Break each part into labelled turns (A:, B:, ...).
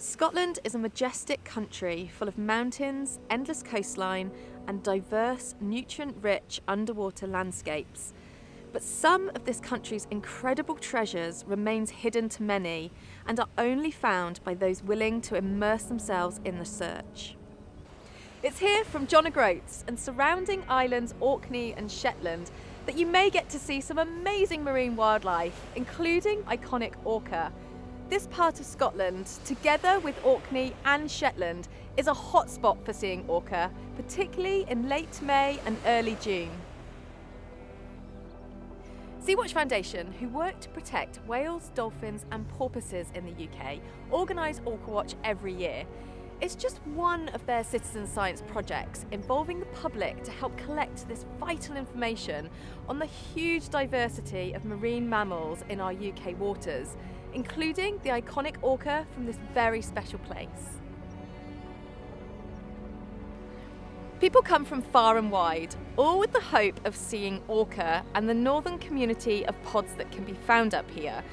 A: Scotland is a majestic country full of mountains, endless coastline, and diverse, nutrient-rich underwater landscapes. But some of this country's incredible treasures remains hidden to many and are only found by those willing to immerse themselves in the search. It's here from John O'Groats and surrounding islands Orkney and Shetland that you may get to see some amazing marine wildlife, including iconic orca. This part of Scotland, together with Orkney and Shetland, is a hotspot for seeing orca, particularly in late May and early June. Sea-Watch Foundation, who work to protect whales, dolphins and porpoises in the UK, organise Orca Watch every year. It's just one of their citizen science projects involving the public to help collect this vital information on the huge diversity of marine mammals in our UK waters, including the iconic orca from this very special place. People come from far and wide, all with the hope of seeing orca and the northern community of pods that can be found up here.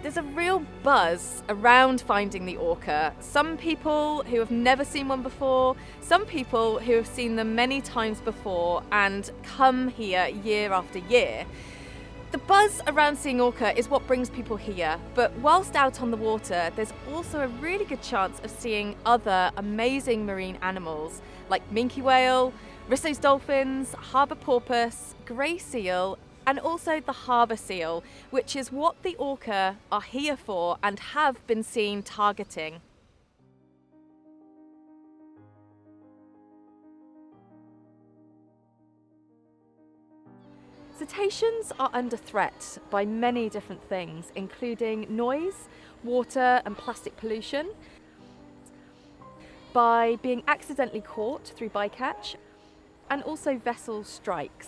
A: There's a real buzz around finding the orca. Some people who have never seen one before, some people who have seen them many times before and come here year after year. The buzz around seeing orca is what brings people here, but whilst out on the water, there's also a really good chance of seeing other amazing marine animals like minke whale, Risso's dolphins, harbour porpoise, grey seal, and also the harbour seal, which is what the orca are here for and have been seen targeting. Cetaceans are under threat by many different things, including noise, water and plastic pollution, by being accidentally caught through bycatch, and also vessel strikes.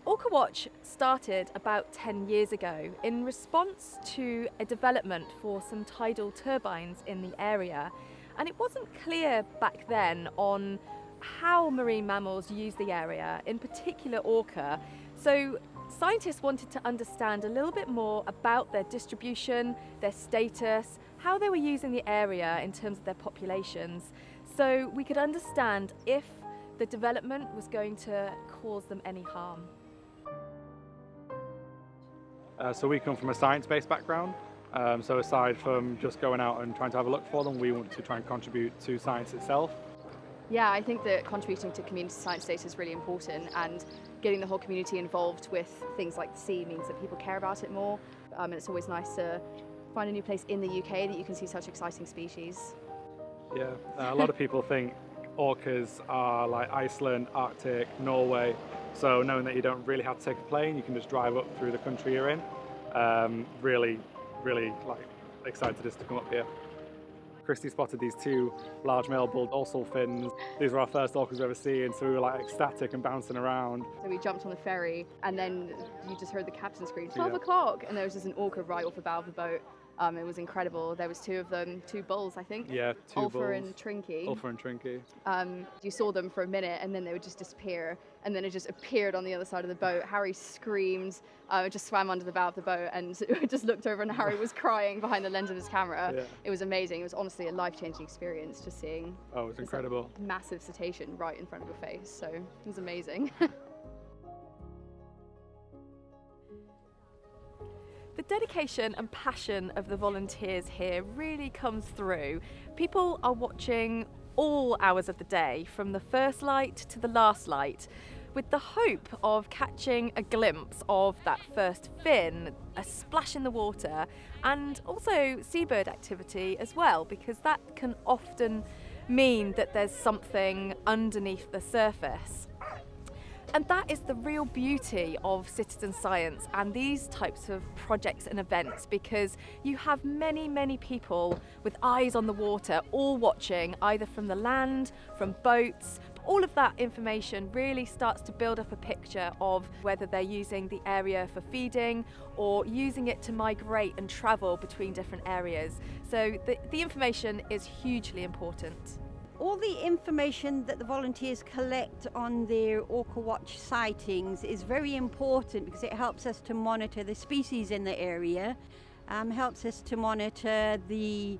A: Orca Watch started about 10 years ago in response to a development for some tidal turbines in the area, and it wasn't clear back then on how marine mammals use the area, in particular orca. So scientists wanted to understand a little bit more about their distribution, their status, how they were using the area in terms of their populations, so we could understand if the development was going to cause them any harm.
B: So we come from a science-based background, so aside from just going out and trying to have a look for them, we want to try and contribute to science itself.
C: Yeah, I think that contributing to community science data is really important, and getting the whole community involved with things like the sea means that people care about it more, and it's always nice to find a new place in the UK that you can see such exciting species.
B: Yeah, a lot of people think orcas are like Iceland, Arctic, Norway, so knowing that you don't really have to take a plane, you can just drive up through the country you're in, really like excited just to come up here. Christy spotted these two large male bull dorsal fins. These were our first orcas we've ever seen, so we were like ecstatic and bouncing around.
C: So we jumped on the ferry, and then you just heard the captain scream, 12 o'clock, and there was just an orca right off the bow of the boat. It was incredible. There was two of them, two bulls, I think.
B: Yeah, two bulls.
C: Ulfa and Trinky.
B: Ulfa and Trinky.
C: You saw them for a minute, and then they would just disappear, and then it just appeared on the other side of the boat. Harry screamed, just swam under the bow of the boat, and just looked over, and Harry was crying behind the lens of his camera. Yeah. It was amazing. It was honestly a life-changing experience, just seeing.
B: Oh, it was incredible.
C: Massive cetacean right in front of your face, so it was amazing.
A: The dedication and passion of the volunteers here really comes through. People are watching all hours of the day, from the first light to the last light, with the hope of catching a glimpse of that first fin, a splash in the water, and also seabird activity as well, because that can often mean that there's something underneath the surface. And that is the real beauty of citizen science and these types of projects and events, because you have many people with eyes on the water, all watching, either from the land, from boats. All of that information really starts to build up a picture of whether they're using the area for feeding or using it to migrate and travel between different areas. So the information is hugely important.
D: All the information that the volunteers collect on their Orca Watch sightings is very important because it helps us to monitor the species in the area. helps us to monitor the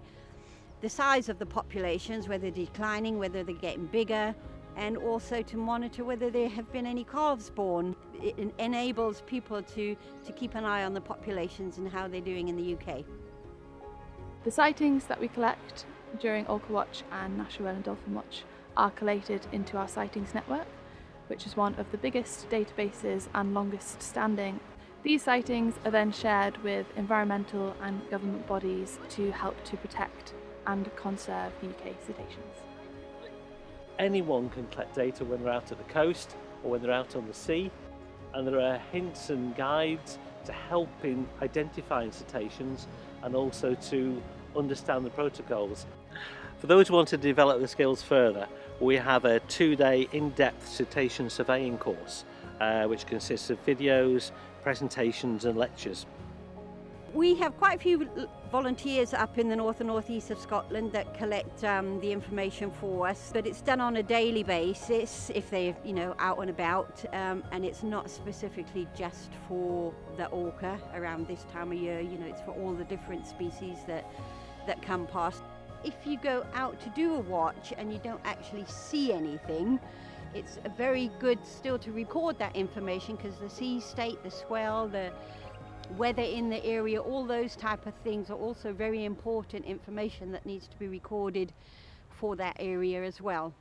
D: size of the populations, whether they're declining, whether they're getting bigger, and also to monitor whether there have been any calves born. It enables people to keep an eye on the populations and how they're doing in the UK.
E: The sightings that we collect during Orca Watch and National Whale and Dolphin Watch are collated into our sightings network, which is one of the biggest databases and longest standing. These sightings are then shared with environmental and government bodies to help to protect and conserve UK cetaceans.
F: Anyone can collect data when they're out at the coast or when they're out on the sea, and there are hints and guides to help in identifying cetaceans and also to understand the protocols. For those who want to develop the skills further, we have a 2-day in-depth cetacean surveying course which consists of videos, presentations and lectures.
D: We have quite a few volunteers up in the north and northeast of Scotland that collect the information for us, but it's done on a daily basis if they're out and about, and it's not specifically just for the orca around this time of year. It's for all the different species that come past. If you go out to do a watch and you don't actually see anything, it's very good still to record that information, because the sea state, the swell, the weather in the area, all those type of things are also very important information that needs to be recorded for that area as well.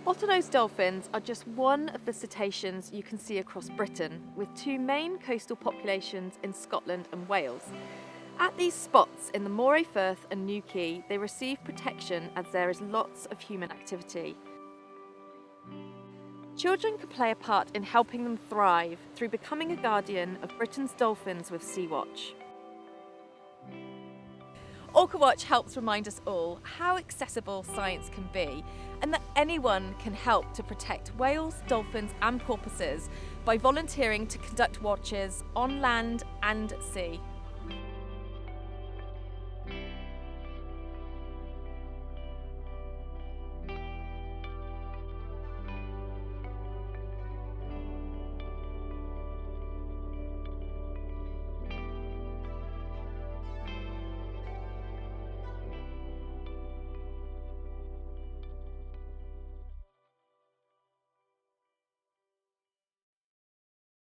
A: Bottlenose dolphins are just one of the cetaceans you can see across Britain, with 2 main coastal populations in Scotland and Wales. At these spots in the Moray Firth and New Quay, they receive protection as there is lots of human activity. Children can play a part in helping them thrive through becoming a guardian of Britain's dolphins with Sea-Watch. Orca Watch helps remind us all how accessible science can be, and that anyone can help to protect whales, dolphins and porpoises by volunteering to conduct watches on land and sea.